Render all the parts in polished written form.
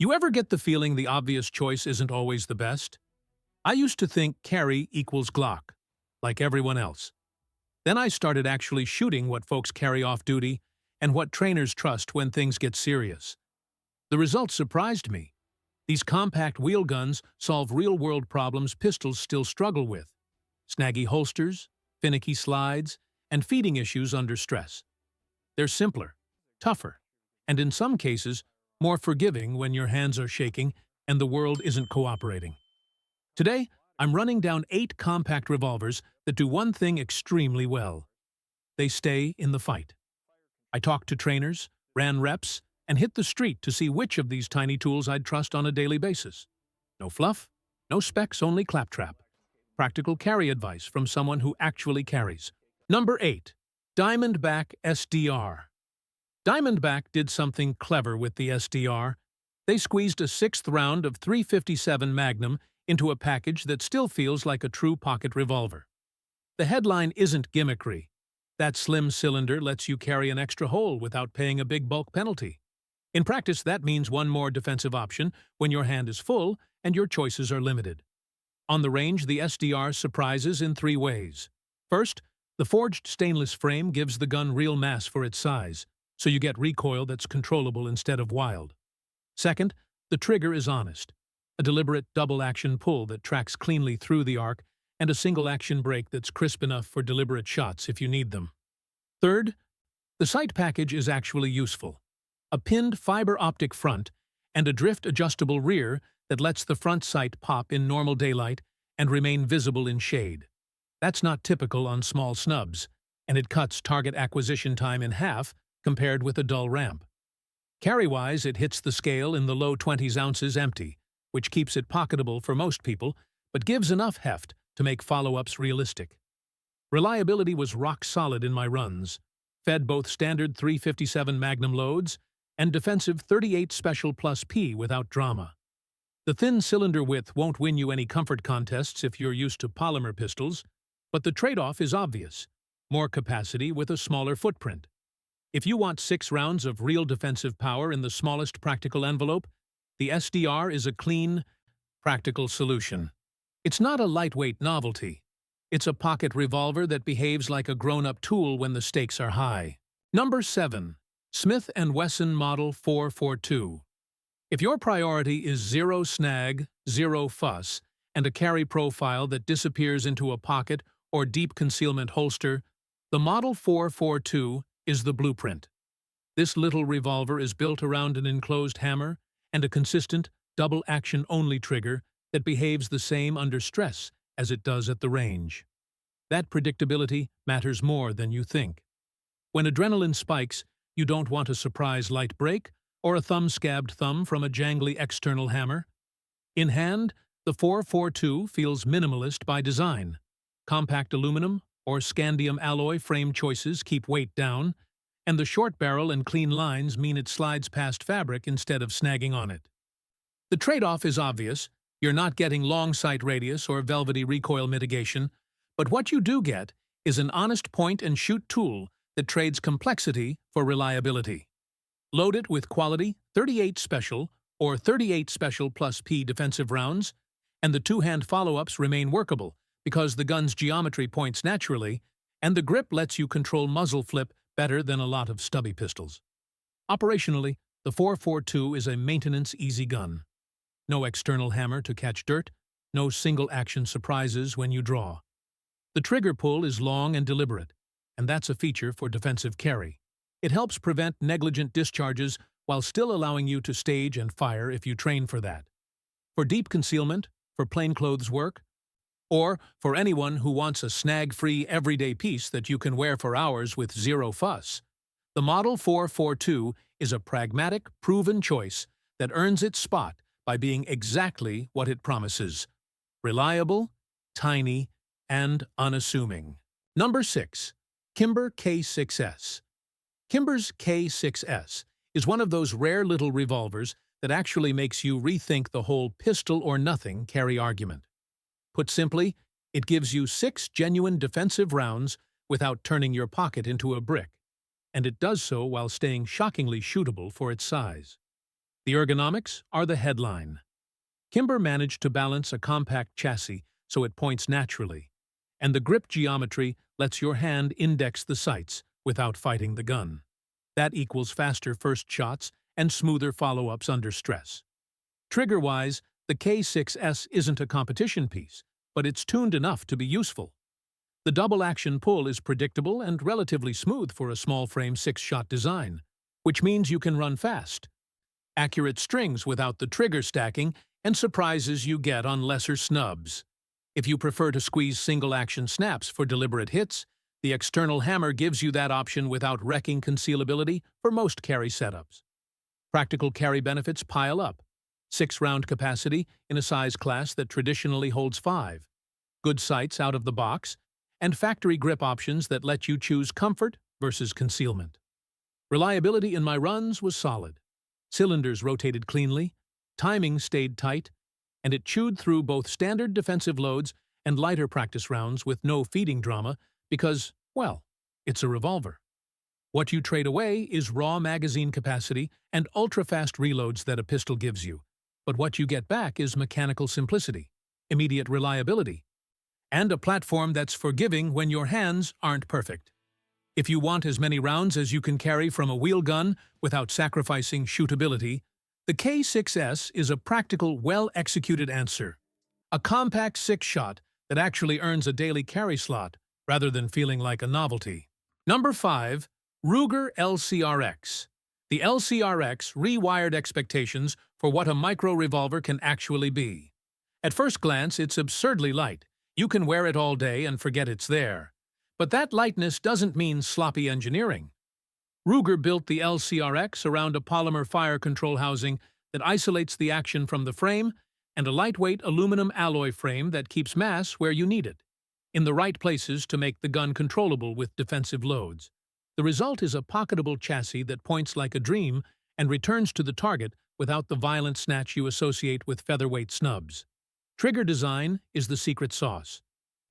You ever get the feeling the obvious choice isn't always the best? I used to think carry equals Glock, like everyone else. Then I started actually shooting what folks carry off-duty and what trainers trust when things get serious. The results surprised me. These compact wheel guns solve real-world problems pistols still struggle with: snaggy holsters, finicky slides, and feeding issues under stress. They're simpler, tougher, and in some cases, more forgiving when your hands are shaking and the world isn't cooperating. Today, I'm running down 8 compact revolvers that do one thing extremely well. They stay in the fight. I talked to trainers, ran reps, and hit the street to see which of these tiny tools I'd trust on a daily basis. No fluff, no specs, only claptrap. Practical carry advice from someone who actually carries. Number 8. Diamondback SDR. Diamondback did something clever with the SDR. They squeezed a 6th round of .357 Magnum into a package that still feels like a true pocket revolver. The headline isn't gimmickry. That slim cylinder lets you carry an extra hole without paying a big bulk penalty. In practice, that means one more defensive option when your hand is full and your choices are limited. On the range, the SDR surprises in 3 ways. First, the forged stainless frame gives the gun real mass for its size, so you get recoil that's controllable instead of wild. Second, the trigger is honest. A deliberate double-action pull that tracks cleanly through the arc, and a single-action break that's crisp enough for deliberate shots if you need them. Third, the sight package is actually useful. A pinned fiber optic front and a drift-adjustable rear that lets the front sight pop in normal daylight and remain visible in shade. That's not typical on small snubs, and it cuts target acquisition time in half compared with a dull ramp. Carry-wise, it hits the scale in the low 20s ounces empty, which keeps it pocketable for most people, but gives enough heft to make follow-ups realistic. Reliability was rock solid in my runs, fed both standard .357 Magnum loads and defensive .38 Special Plus P without drama. The thin cylinder width won't win you any comfort contests if you're used to polymer pistols, but the trade-off is obvious: more capacity with a smaller footprint. If you want 6 rounds of real defensive power in the smallest practical envelope, the SDR is a clean, practical solution. It's not a lightweight novelty. It's a pocket revolver that behaves like a grown-up tool when the stakes are high. Number 7. Smith & Wesson Model 442. If your priority is zero snag, zero fuss, and a carry profile that disappears into a pocket or deep concealment holster, the Model 442 is the blueprint. This little revolver is built around an enclosed hammer and a consistent, double-action-only trigger that behaves the same under stress as it does at the range. That predictability matters more than you think. When adrenaline spikes, you don't want a surprise light break or a thumb-scabbed thumb from a jangly external hammer. In hand, the 442 feels minimalist by design. Compact aluminum or scandium alloy frame choices keep weight down, and the short barrel and clean lines mean it slides past fabric instead of snagging on it. The trade-off is obvious. You're not getting long sight radius or velvety recoil mitigation, but what you do get is an honest point-and-shoot tool that trades complexity for reliability. Load it with quality .38 Special or .38 Special Plus P defensive rounds, and the 2-hand follow-ups remain workable because the gun's geometry points naturally, and the grip lets you control muzzle flip better than a lot of stubby pistols. Operationally, the 442 is a maintenance-easy gun. No external hammer to catch dirt, no single-action surprises when you draw. The trigger pull is long and deliberate, and that's a feature for defensive carry. It helps prevent negligent discharges while still allowing you to stage and fire if you train for that. For deep concealment, for plainclothes work, or for anyone who wants a snag-free everyday piece that you can wear for hours with zero fuss, the Model 442 is a pragmatic, proven choice that earns its spot by being exactly what it promises: reliable, tiny, and unassuming. Number 6. Kimber K6s. Kimber's K6s is one of those rare little revolvers that actually makes you rethink the whole pistol-or-nothing carry argument. Put simply, it gives you 6 genuine defensive rounds without turning your pocket into a brick, and it does so while staying shockingly shootable for its size. The ergonomics are the headline. Kimber managed to balance a compact chassis so it points naturally, and the grip geometry lets your hand index the sights without fighting the gun. That equals faster first shots and smoother follow-ups under stress. Trigger-wise, the K6s isn't a competition piece, but it's tuned enough to be useful. The double-action pull is predictable and relatively smooth for a small-frame 6-shot design, which means you can run fast. Accurate strings without the trigger stacking and surprises you get on lesser snubs. If you prefer to squeeze single-action snaps for deliberate hits, the external hammer gives you that option without wrecking concealability for most carry setups. Practical carry benefits pile up. 6-round capacity in a size class that traditionally holds 5. Good sights out of the box, and factory grip options that let you choose comfort versus concealment. Reliability in my runs was solid. Cylinders rotated cleanly, timing stayed tight, and it chewed through both standard defensive loads and lighter practice rounds with no feeding drama because, well, it's a revolver. What you trade away is raw magazine capacity and ultra-fast reloads that a pistol gives you, but what you get back is mechanical simplicity, immediate reliability, and a platform that's forgiving when your hands aren't perfect. If you want as many rounds as you can carry from a wheel gun without sacrificing shootability, the K6s is a practical, well-executed answer. A compact 6-shot that actually earns a daily carry slot rather than feeling like a novelty. Number 5. Ruger LCRX. The LCRX rewired expectations for what a micro-revolver can actually be. At first glance, it's absurdly light. You can wear it all day and forget it's there. But that lightness doesn't mean sloppy engineering. Ruger built the LCRX around a polymer fire control housing that isolates the action from the frame and a lightweight aluminum alloy frame that keeps mass where you need it, in the right places to make the gun controllable with defensive loads. The result is a pocketable chassis that points like a dream and returns to the target without the violent snatch you associate with featherweight snubs. Trigger design is the secret sauce.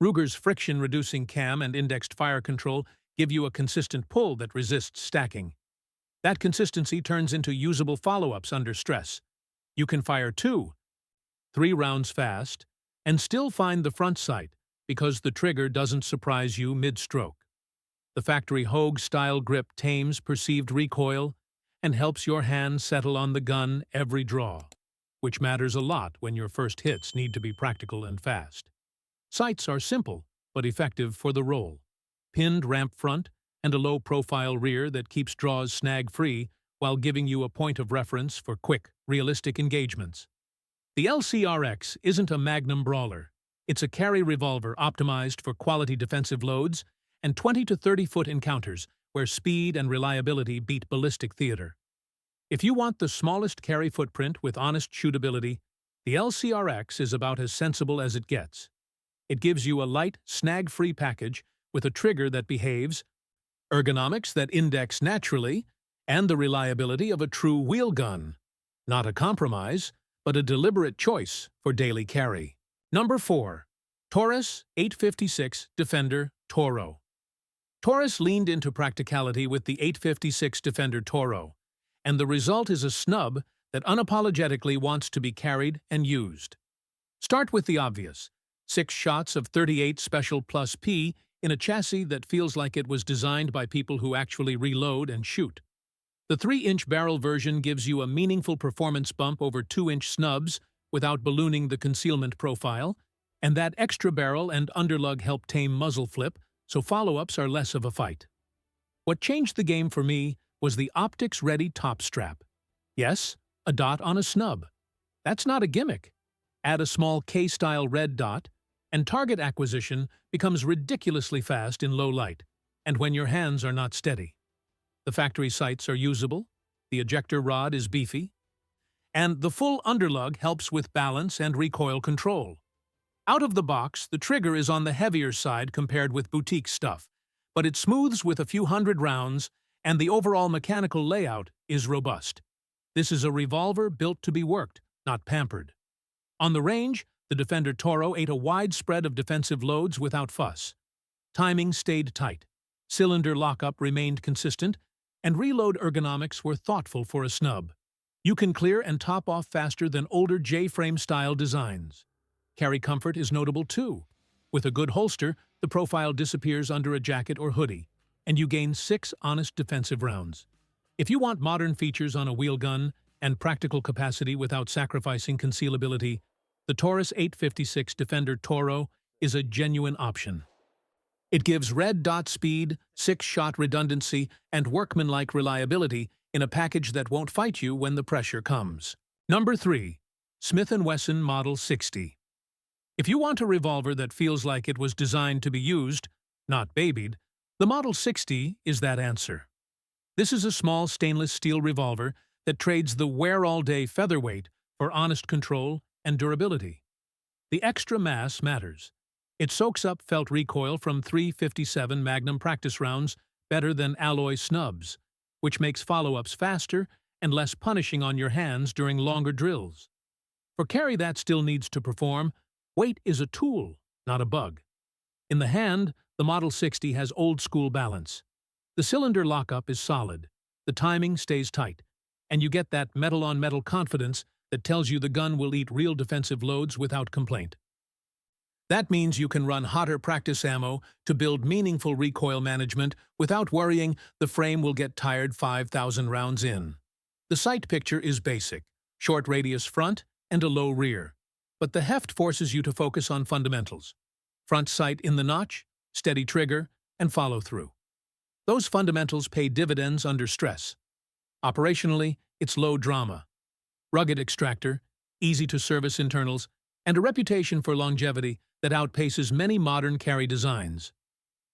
Ruger's friction-reducing cam and indexed fire control give you a consistent pull that resists stacking. That consistency turns into usable follow-ups under stress. You can fire 2, 3 rounds fast, and still find the front sight because the trigger doesn't surprise you mid-stroke. The factory Hogue-style grip tames perceived recoil and helps your hand settle on the gun every draw, which matters a lot when your first hits need to be practical and fast. Sights are simple but effective for the role. Pinned ramp front and a low-profile rear that keeps draws snag-free while giving you a point of reference for quick, realistic engagements. The LCRX isn't a magnum brawler. It's a carry revolver optimized for quality defensive loads and 20 to 30-foot encounters where speed and reliability beat ballistic theater. If you want the smallest carry footprint with honest shootability, the LCRX is about as sensible as it gets. It gives you a light, snag-free package with a trigger that behaves, ergonomics that index naturally, and the reliability of a true wheel gun. Not a compromise, but a deliberate choice for daily carry. Number 4. Taurus 856 Defender Toro. Taurus leaned into practicality with the 856 Defender Toro, and the result is a snub that unapologetically wants to be carried and used. Start with the obvious. 6 shots of 38 Special Plus P in a chassis that feels like it was designed by people who actually reload and shoot. The 3-inch barrel version gives you a meaningful performance bump over 2-inch snubs without ballooning the concealment profile, and that extra barrel and underlug help tame muzzle flip, so follow-ups are less of a fight. What changed the game for me was the optics-ready top strap. Yes, a dot on a snub. That's not a gimmick. Add a small K-style red dot, and target acquisition becomes ridiculously fast in low light, and when your hands are not steady. The factory sights are usable, the ejector rod is beefy, and the full underlug helps with balance and recoil control. Out of the box, the trigger is on the heavier side compared with boutique stuff, but it smooths with a few hundred rounds, and the overall mechanical layout is robust. This is a revolver built to be worked, not pampered. On the range, the Defender Toro ate a wide spread of defensive loads without fuss. Timing stayed tight, cylinder lockup remained consistent, and reload ergonomics were thoughtful for a snub. You can clear and top off faster than older J-frame style designs. Carry comfort is notable too. With a good holster, the profile disappears under a jacket or hoodie, and you gain 6 honest defensive rounds. If you want modern features on a wheel gun and practical capacity without sacrificing concealability, the Taurus 856 Defender Toro is a genuine option. It gives red dot speed, 6-shot redundancy, and workmanlike reliability in a package that won't fight you when the pressure comes. Number 3. Smith & Wesson Model 60. If you want a revolver that feels like it was designed to be used, not babied, the Model 60 is that answer. This is a small stainless steel revolver that trades the wear-all-day featherweight for honest control and durability. The extra mass matters. It soaks up felt recoil from .357 Magnum practice rounds better than alloy snubs, which makes follow-ups faster and less punishing on your hands during longer drills. For carry that still needs to perform, weight is a tool, not a bug. In the hand, the Model 60 has old-school balance. The cylinder lockup is solid, the timing stays tight, and you get that metal-on-metal confidence that tells you the gun will eat real defensive loads without complaint. That means you can run hotter practice ammo to build meaningful recoil management without worrying the frame will get tired 5,000 rounds in. The sight picture is basic, short radius front and a low rear, but the heft forces you to focus on fundamentals. Front sight in the notch, steady trigger, and follow-through. Those fundamentals pay dividends under stress. Operationally, it's low drama. Rugged extractor, easy-to-service internals, and a reputation for longevity that outpaces many modern carry designs.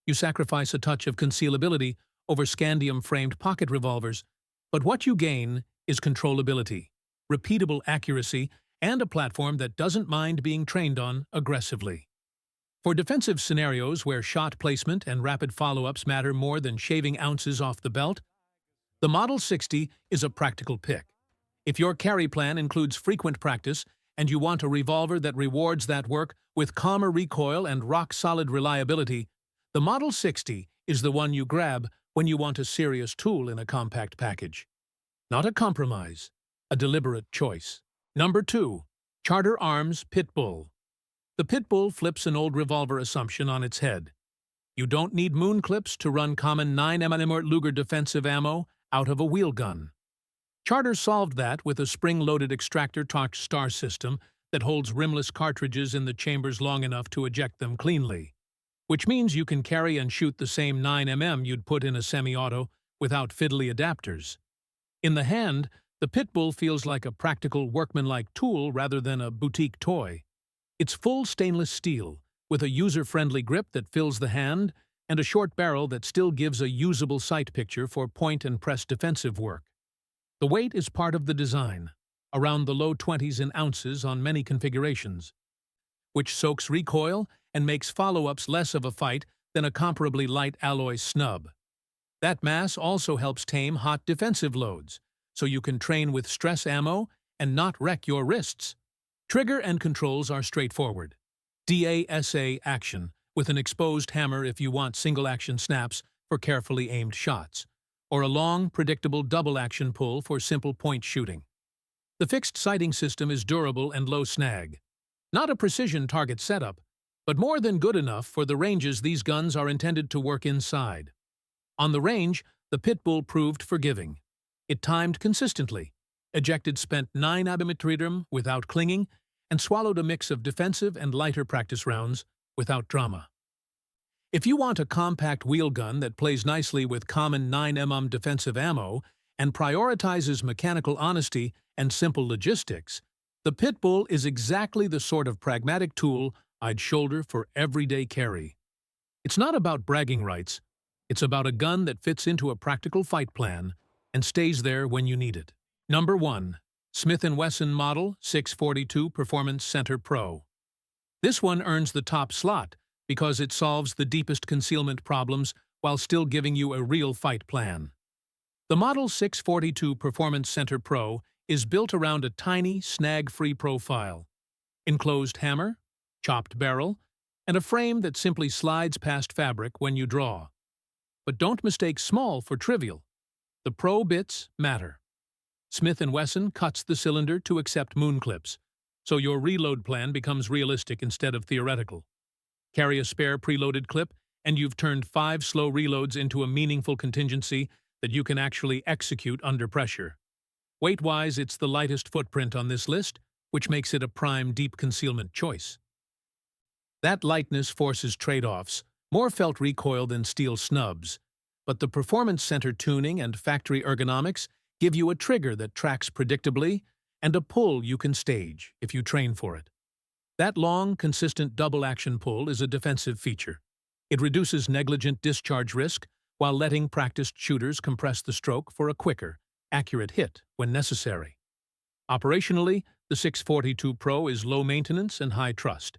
You sacrifice a touch of concealability over scandium-framed pocket revolvers, but what you gain is controllability, repeatable accuracy, and a platform that doesn't mind being trained on aggressively. For defensive scenarios where shot placement and rapid follow-ups matter more than shaving ounces off the belt, the Model 60 is a practical pick. If your carry plan includes frequent practice and you want a revolver that rewards that work with calmer recoil and rock-solid reliability, the Model 60 is the one you grab when you want a serious tool in a compact package. Not a compromise, a deliberate choice. Number 2. Charter Arms Pitbull. The Pitbull flips an old revolver assumption on its head. You don't need moon clips to run common 9mm Luger defensive ammo out of a wheel gun. Charter solved that with a spring-loaded extractor torque star system that holds rimless cartridges in the chambers long enough to eject them cleanly, which means you can carry and shoot the same 9mm you'd put in a semi-auto without fiddly adapters. In the hand, the Pitbull feels like a practical workmanlike tool rather than a boutique toy. It's full stainless steel, with a user-friendly grip that fills the hand and a short barrel that still gives a usable sight picture for point-and-press defensive work. The weight is part of the design, around the low 20s in ounces on many configurations, which soaks recoil and makes follow-ups less of a fight than a comparably light alloy snub. That mass also helps tame hot defensive loads, so you can train with stress ammo and not wreck your wrists. Trigger and controls are straightforward. DASA action, with an exposed hammer if you want single-action snaps for carefully aimed shots, or a long, predictable double-action pull for simple point shooting. The fixed sighting system is durable and low snag. Not a precision target setup, but more than good enough for the ranges these guns are intended to work inside. On the range, the Pitbull proved forgiving. It timed consistently, ejected spent 9 abimetridum without clinging, and swallowed a mix of defensive and lighter practice rounds without drama. If you want a compact wheel gun that plays nicely with common 9mm defensive ammo and prioritizes mechanical honesty and simple logistics, the Pitbull is exactly the sort of pragmatic tool I'd shoulder for everyday carry. It's not about bragging rights, it's about a gun that fits into a practical fight plan and stays there when you need it. Number 1. Smith & Wesson Model 642 Performance Center Pro. This one earns the top slot because it solves the deepest concealment problems while still giving you a real fight plan. The Model 642 Performance Center Pro is built around a tiny, snag-free profile, enclosed hammer, chopped barrel, and a frame that simply slides past fabric when you draw. But don't mistake small for trivial. The Pro bits matter. Smith & Wesson cuts the cylinder to accept moon clips, so your reload plan becomes realistic instead of theoretical. Carry a spare preloaded clip, and you've turned 5 slow reloads into a meaningful contingency that you can actually execute under pressure. Weight-wise, it's the lightest footprint on this list, which makes it a prime deep concealment choice. That lightness forces trade-offs, more felt recoil than steel snubs, but the performance center tuning and factory ergonomics give you a trigger that tracks predictably and a pull you can stage if you train for it. That long, consistent double-action pull is a defensive feature. It reduces negligent discharge risk while letting practiced shooters compress the stroke for a quicker, accurate hit when necessary. Operationally, the 642 Pro is low maintenance and high trust.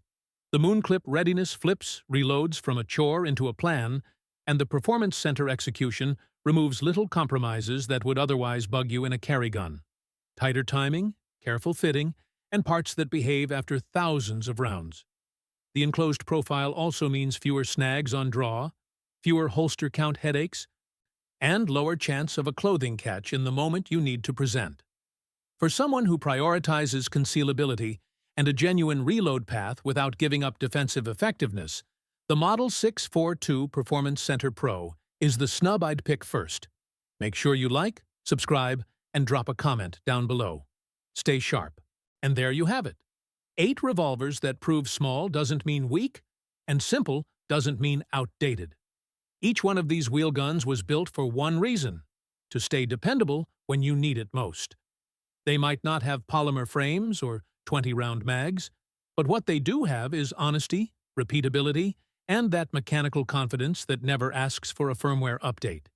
The Moonclip readiness flips reloads from a chore into a plan, and the performance center execution removes little compromises that would otherwise bug you in a carry gun. Tighter timing, careful fitting, and parts that behave after thousands of rounds. The enclosed profile also means fewer snags on draw, fewer holster count headaches, and lower chance of a clothing catch in the moment you need to present. For someone who prioritizes concealability and a genuine reload path without giving up defensive effectiveness, the Model 642 Performance Center Pro is the snub I'd pick first. Make sure you like, subscribe, and drop a comment down below. Stay sharp. And there you have it. 8 revolvers that prove small doesn't mean weak, and simple doesn't mean outdated. Each one of these wheel guns was built for one reason: to stay dependable when you need it most. They might not have polymer frames or 20-round mags, but what they do have is honesty, repeatability, and that mechanical confidence that never asks for a firmware update.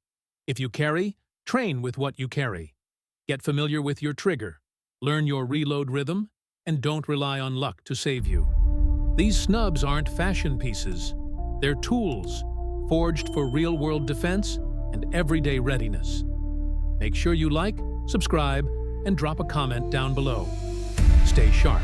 If you carry, train with what you carry. Get familiar with your trigger, learn your reload rhythm, and don't rely on luck to save you. These snubs aren't fashion pieces. They're tools, forged for real-world defense and everyday readiness. Make sure you like, subscribe, and drop a comment down below. Stay sharp.